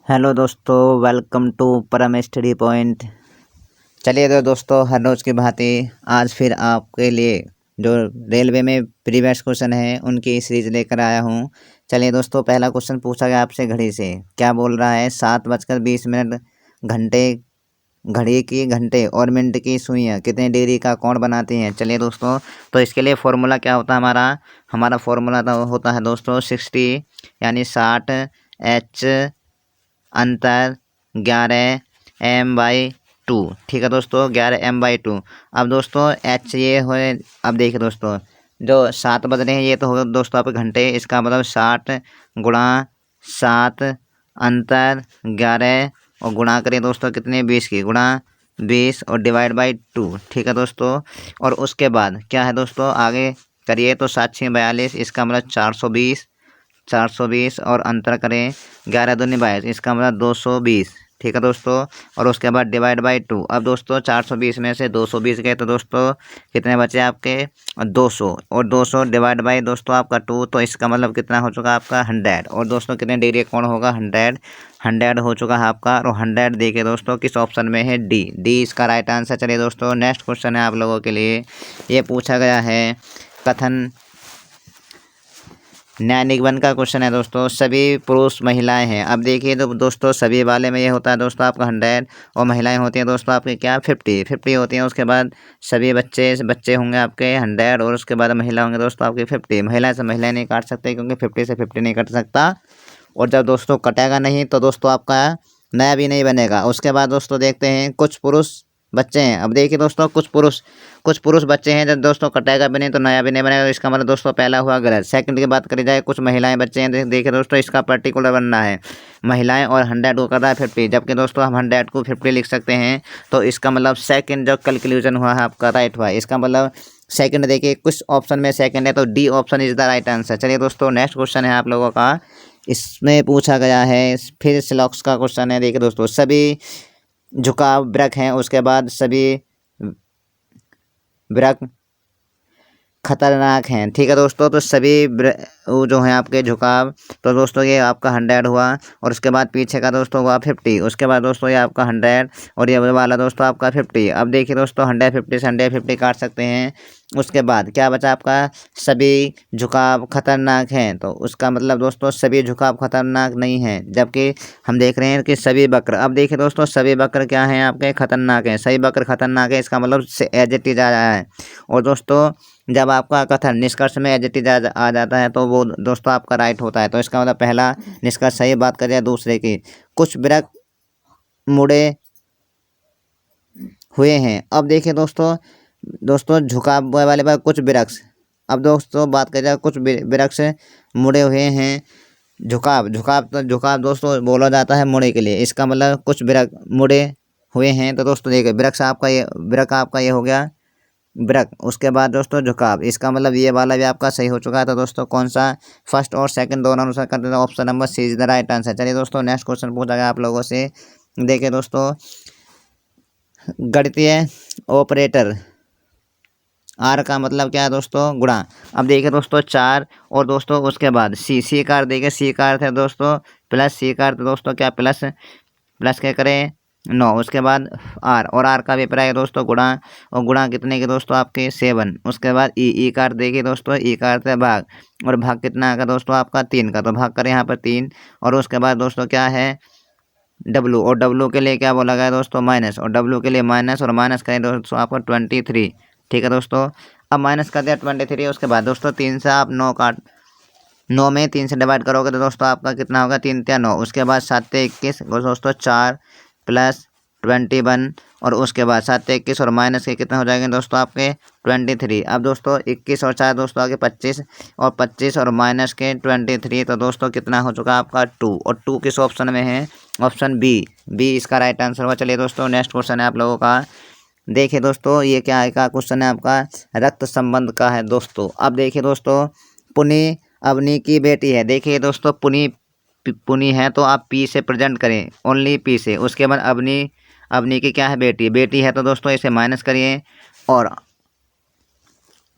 Hello दोस्तों, welcome to परम study point. चलिए तो दोस्तों, हर रोज़ की भांति आज फिर आपके लिए जो रेलवे में प्रीवियस क्वेश्चन है उनकी सीरीज लेकर आया हूँ। चलिए दोस्तों, पहला क्वेश्चन पूछा गया आपसे घड़ी से। क्या बोल रहा है? 7:20 घंटे घड़ी की घंटे और मिनट की सुइयाँ कितने डिग्री का कोण बनाती हैं? चलिए दोस्तों, तो इसके लिए फॉर्मूला क्या होता है हमारा फॉर्मूला तो होता है दोस्तों 60 यानी 60 एच अंतर 11m/2। ठीक है दोस्तों, 11m/2। अब दोस्तों एच ये हो, अब देखिए दोस्तों जो 7 बज रहे हैं ये तो हो दोस्तों आपके घंटे। इसका मतलब 60 गुणा 7 अंतर 11 और गुणा करिए दोस्तों कितने 20 की, गुणा 20 और डिवाइड बाई 2। ठीक है दोस्तों, और उसके बाद क्या है दोस्तों आगे करिए तो 7×6 = 42। इसका मतलब 420 और अंतर करें 11×2 = 22। इसका मतलब 220। ठीक है दोस्तों, और उसके बाद डिवाइड बाई 2। अब दोस्तों 420 में से 220 गए तो दोस्तों कितने बचे आपके 200, और 200 डिवाइड बाई दोस्तों आपका 2, तो इसका मतलब कितना हो चुका आपका 100। और दोस्तों कितने डिग्री कौन होगा 100 हो चुका है आपका। और 100 देखिए दोस्तों किस ऑप्शन में है, डी इसका राइट आंसर। चलिए दोस्तों, नेक्स्ट क्वेश्चन है आप लोगों के लिए। ये पूछा गया है कथन न्याय निगमन का क्वेश्चन है दोस्तों। सभी पुरुष महिलाएं हैं। अब देखिए तो दोस्तों सभी वाले में ये होता है दोस्तों आपका 100, और महिलाएं होती हैं दोस्तों आपके क्या 50 होती हैं। उसके बाद सभी बच्चे होंगे आपके 100, और उसके बाद महिला होंगे दोस्तों आपके 50। महिला से महिला नहीं काट सकते क्योंकि 50 से 50 नहीं कट सकता। और जब दोस्तों कटेगा नहीं तो दोस्तों आपका नया भी नहीं बनेगा। उसके बाद दोस्तों देखते हैं कुछ पुरुष बच्चे हैं। अब देखिए दोस्तों कुछ पुरुष बच्चे हैं, जब दोस्तों कटेगा भी नहीं तो नया भी नहीं बनेगा। इसका मतलब दोस्तों पहला हुआ गलत। सेकंड की बात करी जाए, कुछ महिलाएं बच्चे हैं। देखिए दोस्तों इसका पर्टिकुलर बनना है महिलाएं, और 100 को करता है 50, जबकि दोस्तों हम 100 को 50 लिख सकते हैं। तो इसका मतलब सेकंड जो कैलकुलेशन हुआ है आपका राइट हुआ है। इसका मतलब सेकंड देखिए कुछ ऑप्शन में सेकंड है, तो D option is the right answer. चलिए दोस्तों, नेक्स्ट क्वेश्चन है आप लोगों का। इसमें पूछा गया है फिर सिलॉक्स का क्वेश्चन है। देखिए दोस्तों सभी झुकाव ब्रेक हैं, उसके बाद सभी ब्रेक खतरनाक हैं। ठीक है दोस्तों, तो सभी वो जो हैं आपके झुकाव, तो दोस्तों ये आपका 100 हुआ, और उसके बाद पीछे का दोस्तों हुआ 50। उसके बाद दोस्तों ये आपका 100 और ये वाला दोस्तों आपका 50। अब देखिए दोस्तों 150 से 150 काट सकते हैं। उसके बाद क्या बचा आपका सभी झुकाव खतरनाक हैं, तो उसका मतलब दोस्तों सभी झुकाव खतरनाक नहीं हैं, जबकि हम देख रहे हैं कि सभी वक्र। अब देखिए दोस्तों सभी वक्र क्या हैं आपके खतरनाक हैं, सभी वक्र खतरनाक है। इसका मतलब एज इट इज आ रहा है। और दोस्तों जब आपका कथन निष्कर्ष में एज इट इज आ जाता है तो वो दोस्तों आपका राइट होता है। तो इसका मतलब पहला निष्कर्ष सही। बात करें दूसरे की, कुछ वृक्ष मुड़े हुए हैं। अब देखिए दोस्तों झुकाव वाले पर कुछ वृक्ष। अब दोस्तों बात करें कुछ वृक्ष मुड़े हुए हैं। झुकाव दोस्तों बोला जाता है मुड़े के लिए। इसका मतलब कुछ वृक्ष मुड़े हुए हैं, तो दोस्तों देखिए वृक्ष आपका ये हो गया ब्रेक। उसके बाद दोस्तों झुकाव, इसका मतलब ये वाला भी आपका सही हो चुका है। तो दोस्तों कौन सा फर्स्ट और सेकंड दोनों अनुसार करते हैं, option number C is the right answer. चलिए दोस्तों, नेक्स्ट क्वेश्चन पूछा गया आप लोगों से। देखिए दोस्तों गणितीय ऑपरेटर आर का मतलब क्या है दोस्तों गुणा। अब देखिए दोस्तों 4 और दोस्तों उसके बाद सी का अर्थ देखिए, सी का अर्थ है दोस्तों प्लस, सी का अर्थ दोस्तों क्या प्लस क्या करें 9। उसके बाद आर, और आर का पेपर है दोस्तों गुणा, और गुणा कितने के दोस्तों आपके 7। उसके बाद ई का अर्थ देखिए दोस्तों, ई का अर्थ है भाग, और भाग कितना आएगा दोस्तों आपका 3 का, तो भाग करें यहाँ पर 3। और उसके बाद दोस्तों क्या है डब्लू, और डब्लू के लिए क्या बोला गया दोस्तों माइनस, और डब्लू के लिए माइनस, और माइनस करें दोस्तों आपको 23। ठीक है दोस्तों, अब माइनस कर दिया 23। उसके बाद दोस्तों 3 से आप 9 में 3 से डिवाइड करोगे तो दोस्तों आपका कितना होगा 3 × 9। उसके बाद 7 × 21 दोस्तों 4 + 21, और उसके बाद 7 × 21 और माइनस के कितने हो जाएंगे दोस्तों आपके 23। अब दोस्तों 21 और 4 दोस्तों आगे 25, और 25 और माइनस के 23, तो दोस्तों कितना हो चुका आपका 2। और 2 किस ऑप्शन में है, ऑप्शन बी इसका राइट आंसर होगा। चलिए दोस्तों, नेक्स्ट क्वेश्चन है आप लोगों का। देखिए दोस्तों ये क्या है का क्वेश्चन है आपका रक्त संबंध का है दोस्तों। अब देखिए दोस्तों पुनी अवनी की बेटी है। देखिए दोस्तों पुनी है तो आप पी से प्रेजेंट करें, ओनली पी से। उसके बाद अवनी की क्या है बेटी है, तो दोस्तों इसे माइनस करिए। और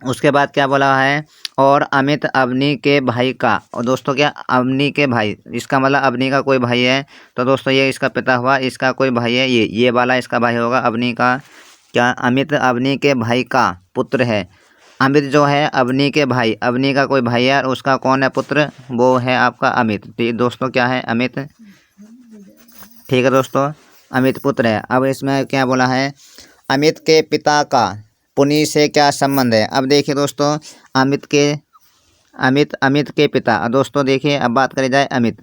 उसके बाद क्या बोला है, और अमित अवनी के भाई का। और दोस्तों क्या अवनी के भाई, इसका मतलब अवनी का कोई भाई है, तो दोस्तों ये इसका पिता हुआ, इसका कोई भाई है, ये वाला इसका भाई होगा अवनी का। क्या अमित अवनी के भाई का पुत्र है। अमित जो है अवनी के भाई, अवनी का कोई भाई है और उसका कौन है पुत्र, वो है आपका अमित। तो ये दोस्तों क्या है अमित, ठीक है दोस्तों, अमित पुत्र है। अब इसमें क्या बोला है, अमित के पिता का पुनी से क्या संबंध है। अब देखिए दोस्तों अमित के पिता, दोस्तों देखिए अब बात करी जाए अमित।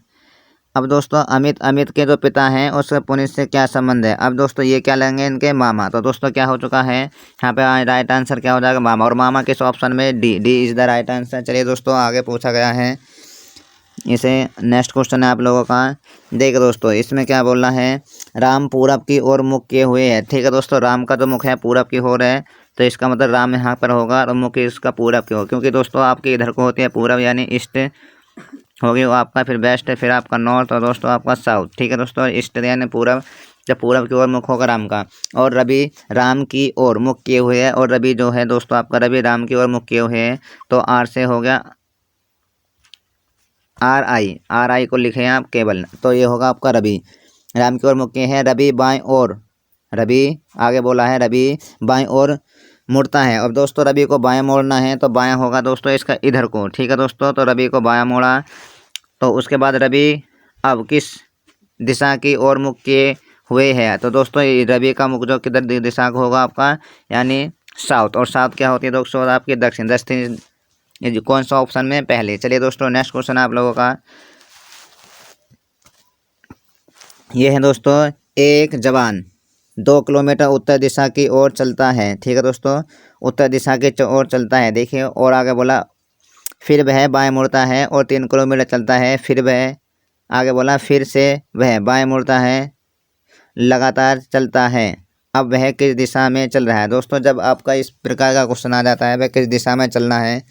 अब दोस्तों अमित के जो पिता हैं उसके पुनी से क्या संबंध है। अब दोस्तों ये क्या लेंगे, इनके मामा। तो दोस्तों क्या हो चुका है यहाँ पे राइट आंसर क्या हो जाएगा, मामा। और मामा किस ऑप्शन में, D is the right answer. चलिए दोस्तों आगे पूछा गया है, इसे नेक्स्ट क्वेश्चन है आप लोगों का। देखिए दोस्तों इसमें क्या बोलना है, राम पूरब की ओर मुख किए हुए है। ठीक है दोस्तों, राम का जो मुख है पूरब की ओर है, तो इसका मतलब राम यहाँ पर होगा और मुख इसका पूरब की ओर, क्योंकि दोस्तों आपके इधर को होती है पूरब यानी ईस्ट होगी वो आपका, फिर वेस्ट है, फिर आपका नॉर्थ और दोस्तों आपका साउथ। ठीक है दोस्तों, ईस्ट यानी पूरब, जब पूरब की ओर मुख होगा राम का। और रवि राम की ओर मुख किए हुए है, और रवि जो है दोस्तों आपका रवि राम की ओर मुख किए हुए है, तो आर से हो गया आर आई को लिखे हैं आप केवल, तो ये होगा आपका रवि राम की ओर मुख किए हैं। रवि बाएं ओर, रवि आगे बोला है रवि बाएं ओर मुड़ता है। अब दोस्तों रवि को बाएं मोड़ना है तो बायां होगा दोस्तों इसका इधर को। ठीक है दोस्तों, तो रवि को बायां मोड़ा, तो उसके बाद रवि अब किस दिशा की ओर मुख किए हुए है। तो दोस्तों ये रवि का मुख जो किधर दिशा को होगा आपका, यानी साउथ। और साउथ क्या होती है दोस्तों आपकी दक्षिण। दक्षिण ये जो कौन सा ऑप्शन में पहले। चलिए दोस्तों नेक्स्ट क्वेश्चन है आप लोगों का, ये है दोस्तों, एक जवान 2 किलोमीटर उत्तर दिशा की ओर चलता है। ठीक है दोस्तों, उत्तर दिशा की ओर चलता है। देखिए और आगे बोला फिर वह बाएं मुड़ता है और 3 किलोमीटर चलता है। फिर वह आगे बोला फिर से वह बाएं मुड़ता है, लगातार चलता है। अब वह किस दिशा में चल रहा है। दोस्तों जब आपका इस प्रकार का क्वेश्चन आ जाता है वह किस दिशा में चलना है,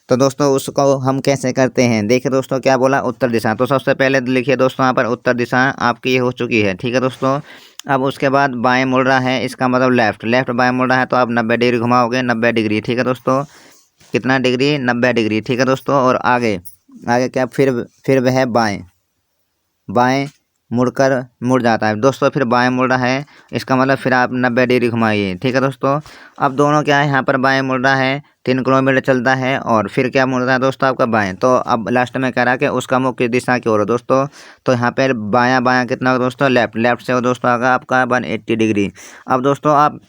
तो दोस्तों उसको हम कैसे करते हैं। देखिए दोस्तों क्या बोला, उत्तर दिशा। तो सबसे पहले लिखिए दोस्तों यहाँ पर उत्तर दिशा आपकी ये हो चुकी है। ठीक है दोस्तों, अब उसके बाद बाएं मुड़ रहा है, इसका मतलब लेफ्ट बाएं मुड़ रहा है, तो आप 90 डिग्री घुमाओगे, 90 डिग्री। ठीक है दोस्तों, कितना डिग्री, 90 डिग्री। ठीक है दोस्तों, और आगे क्या, फिर वह बाएं मुड़ जाता है। दोस्तों फिर बाएं मुड़ रहा है, इसका मतलब फिर आप 90 डिग्री घुमाइए। ठीक है दोस्तों, अब दोनों क्या है, यहाँ पर बाएं मुड़ रहा है, 3 किलोमीटर चलता है, और फिर क्या मुड़ रहा है दोस्तों आपका बाएं। तो अब लास्ट में कह रहा है कि उसका मुख किस दिशा की ओर है दोस्तों, तो यहाँ पर बायां कितना होगा दोस्तों, लेफ्ट से हो दोस्तों आगा आपका 180 डिग्री। अब दोस्तों आप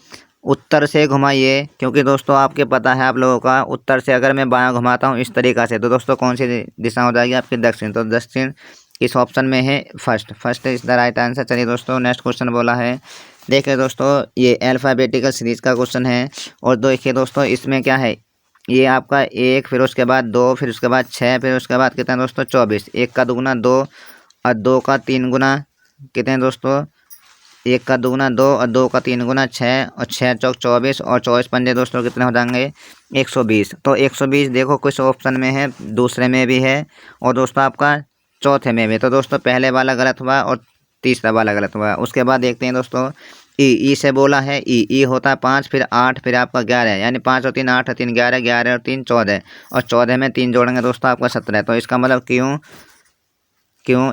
उत्तर से घुमाइए, क्योंकि दोस्तों आपके पता है आप लोगों का, उत्तर से अगर मैं बायां घुमाता हूँ इस तरीक़ा से, तो दोस्तों कौन सी दिशा हो जाएगी आपकी, दक्षिण। तो दक्षिण इस ऑप्शन में है first is the right answer. चलिए दोस्तों नेक्स्ट क्वेश्चन बोला है, देखिए दोस्तों ये अल्फ़ाबेटिकल सीरीज का क्वेश्चन है। और देखिए दोस्तों इसमें क्या है, ये आपका 1, फिर उसके बाद 2, फिर उसके बाद 6, फिर उसके बाद कितना दोस्तों 24। 1 का दुगुना 2 और 2 का 3 गुना कितने दोस्तों, 1 का दुगुना 2 और 2 का 3 गुना 6, और 6 चौक 24, और 24 पंजे दोस्तों कितने हो जाएंगे 120। तो 120 देखो कुछ ऑप्शन में है, दूसरे में भी है, और दोस्तों आपका चौथे में भी। तो दोस्तों पहले वाला गलत हुआ और तीसरा वाला गलत हुआ। उसके बाद देखते हैं दोस्तों ई से बोला है, ई होता है 5, फिर 8, फिर आपका 11, यानी 5 और 3 8 और 3 11, 11 और 3 14, और 14 में 3 जोड़ेंगे दोस्तों आपका 17। तो इसका मतलब क्यों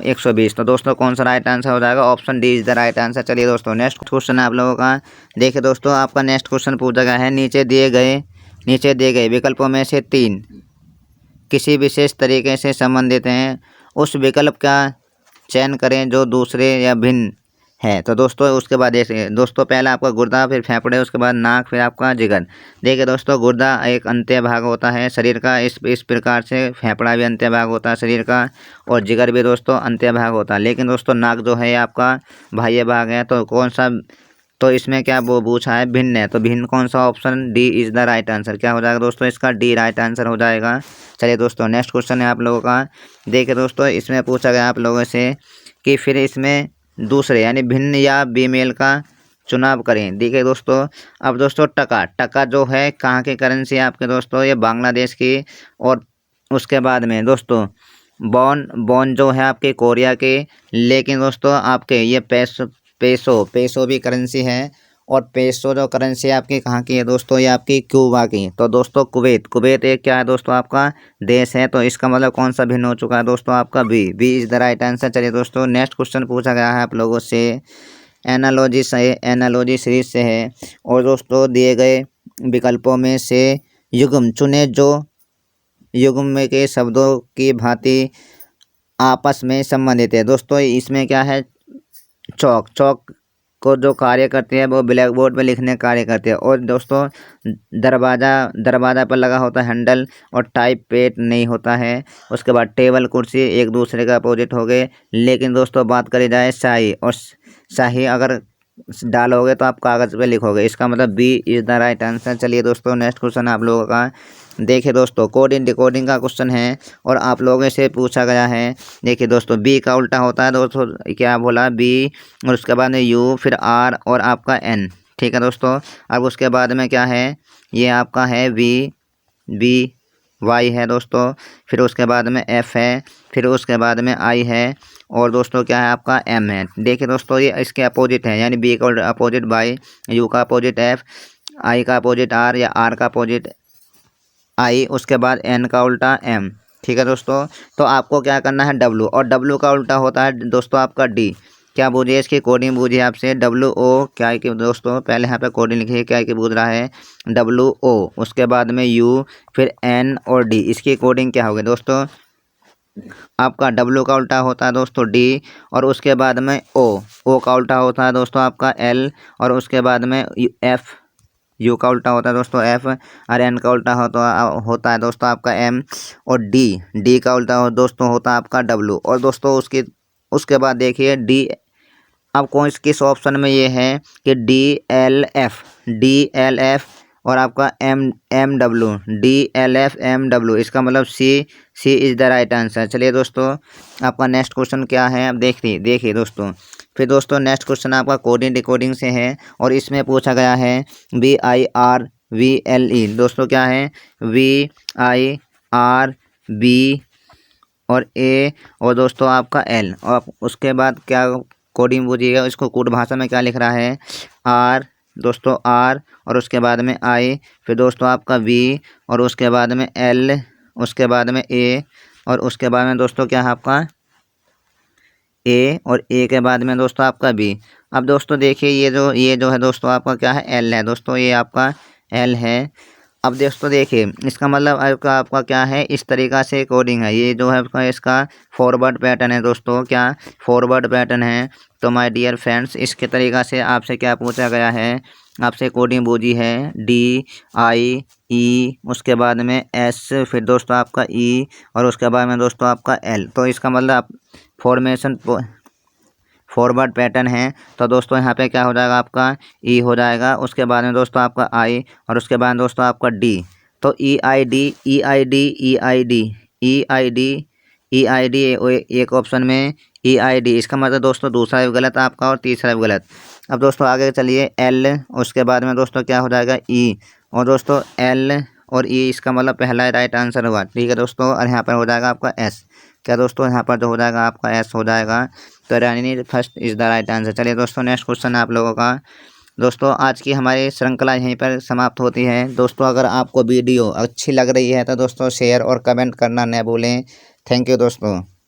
120। तो दोस्तों कौन सा राइट आंसर हो जाएगा, option D is the right answer. चलिए दोस्तों नेक्स्ट क्वेश्चन है आप लोगों का, देखिए दोस्तों आपका नेक्स्ट क्वेश्चन पूछा गया है, नीचे दिए गए विकल्पों में से 3 किसी विशेष तरीके से संबंधित हैं, उस विकल्प का चयन करें जो दूसरे या भिन्न है। तो दोस्तों उसके बाद दोस्तों पहला आपका गुर्दा, फिर फेफड़े, उसके बाद नाक, फिर आपका जिगर। देखिए दोस्तों गुर्दा एक अंत्य भाग होता है शरीर का, इस प्रकार से फेफड़ा भी अंत्य भाग होता है शरीर का, और जिगर भी दोस्तों अंत्य भाग होता है। लेकिन दोस्तों नाक जो है आपका बाह्य भाग है, तो कौन सा, तो इसमें क्या वो पूछा है भिन्न है, तो भिन्न कौन सा, option D is the right answer. क्या हो जाएगा दोस्तों, इसका डी राइट आंसर हो जाएगा। चलिए दोस्तों नेक्स्ट क्वेश्चन है आप लोगों का, देखिए दोस्तों इसमें पूछा गया आप लोगों से कि फिर इसमें दूसरे यानी भिन्न या बेमेल का चुनाव करें। देखिए दोस्तों अब दोस्तों टका जो है कहाँ की करेंसी है आपके दोस्तों, ये बांग्लादेश की। और उसके बाद में दोस्तों बॉन जो है आपके कोरिया के। लेकिन दोस्तों आपके ये पेसो भी करेंसी है। और पेसो जो करेंसी आपकी कहाँ की है दोस्तों, ये आपकी क्यूबा की। तो दोस्तों कुवैत एक क्या है दोस्तों, आपका देश है। तो इसका मतलब कौन सा भिन्न हो चुका है दोस्तों, आपका B is the right answer. चलिए दोस्तों नेक्स्ट क्वेश्चन पूछा गया है आप लोगों से, एनालॉजी सीरीज से है। और दोस्तों दिए गए विकल्पों में से युग्म चुने जो युग्म में के शब्दों की भांति आपस में संबंधित है। दोस्तों इसमें क्या है, चौक को जो कार्य करती है वो ब्लैक बोर्ड पर लिखने का कार्य करती है। और दोस्तों दरवाज़ा पर लगा होता है हैंडल और टाइप पेट नहीं होता है। उसके बाद टेबल कुर्सी एक दूसरे का अपोजिट हो गए। लेकिन दोस्तों बात करी जाए शाही, और शाही अगर डालोगे तो आप कागज़ पे लिखोगे। इसका मतलब B is the right answer. चलिए दोस्तों नेक्स्ट क्वेश्चन आप लोगों का देखिए दोस्तों, कोडिंग डिकोडिंग का क्वेश्चन है और आप लोगों से पूछा गया है। देखिए दोस्तों बी का उल्टा होता है दोस्तों, क्या बोला, बी और उसके बाद में यू, फिर आर और आपका एन। ठीक है दोस्तों, अब उसके बाद में क्या है, ये आपका है बी वाई है दोस्तों, फिर उसके बाद में एफ है, फिर उसके बाद में आई है, और दोस्तों क्या है आपका एम है। देखिए दोस्तों ये इसके अपोजिट है, यानी बी का अपोजिट वाई, यू का अपोजिट एफ, आई का अपोजिट आर या आर का अपोजिट आई, उसके बाद एन का उल्टा एम। ठीक है दोस्तों, तो आपको क्या करना है डब्लू, और डब्लू का उल्टा होता है दोस्तों आपका डी। क्या बूझिए इसकी कोडिंग बूझिए आपसे, डब्लू ओ क्या है कि दोस्तों पहले यहाँ पे कोडिंग लिखिए क्या है कि बूझ रहा है, डब्लू ओ, उसके बाद में यू, फिर एन और डी। इसकी कोडिंग क्या होगी दोस्तों, आपका डब्लू का उल्टा होता है दोस्तों डी, और उसके बाद में ओ का उल्टा होता है दोस्तों आपका एल, और उसके बाद में एफ, यू का उल्टा होता है दोस्तों एफ, और एन का उल्टा होता है दोस्तों आपका एम, और डी का उल्टा दोस्तों होता है आपका डब्लू। और दोस्तों उसके बाद देखिए डी, अब कौन किस ऑप्शन में ये है कि डी एल एफ और आपका एम डब्लू, इसका मतलब सी इज़ द राइट आंसर। चलिए दोस्तों आपका नेक्स्ट क्वेश्चन क्या है, अब देखिए दोस्तों, फिर दोस्तों नेक्स्ट क्वेश्चन आपका कोडिंग डिकोडिंग से है और इसमें पूछा गया है VIRVLE। दोस्तों क्या है, VIRB और ए, और दोस्तों आपका एल, और उसके बाद क्या कोडिंग बूझिएगा, इसको कोड भाषा में क्या लिख रहा है, आर दोस्तों आर, और उसके बाद में आई, फिर दोस्तों आपका वी, और उसके बाद में एल, उसके बाद में ए, और उसके बाद में दोस्तों क्या है आपका ए, और ए के बाद में दोस्तों आपका बी। अब दोस्तों देखिए ये जो है दोस्तों आपका क्या है, एल है दोस्तों, ये आपका एल है। अब दोस्तों देखिए इसका मतलब आपका क्या है, इस तरीक़ा से कोडिंग है, ये जो है इसका फॉरवर्ड पैटर्न है दोस्तों, क्या फॉरवर्ड पैटर्न है। तो माय डियर फ्रेंड्स इसके तरीक़ा से आपसे क्या पूछा गया है, आपसे कोडिंग बूझी है DIE, उसके बाद में S, फिर दोस्तों आपका E, और उसके बाद में दोस्तों आपका L। तो इसका मतलब फॉर्मेशन फॉरवर्ड पैटर्न है। तो दोस्तों यहाँ पे क्या हो जाएगा आपका ई हो जाएगा, उसके बाद में दोस्तों आपका आई, और उसके बाद दोस्तों आपका डी। तो EID एक ऑप्शन में EID, इसका मतलब दोस्तों दूसरा भी गलत आपका और तीसरा भी गलत। अब दोस्तों आगे चलिए एल, उसके बाद में दोस्तों क्या हो जाएगा ई, और दोस्तों एल और ई, इसका मतलब पहला राइट आंसर हुआ। ठीक है दोस्तों, और यहाँ पर हो जाएगा आपका एस, क्या दोस्तों यहाँ पर जो हो जाएगा आपका एस हो जाएगा। तो यानी first is the right answer. चलिए दोस्तों नेक्स्ट क्वेश्चन आप लोगों का। दोस्तों आज की हमारी श्रृंखला यहीं पर समाप्त होती है। दोस्तों अगर आपको वीडियो अच्छी लग रही है तो दोस्तों शेयर और कमेंट करना न भूलें। थैंक यू दोस्तों।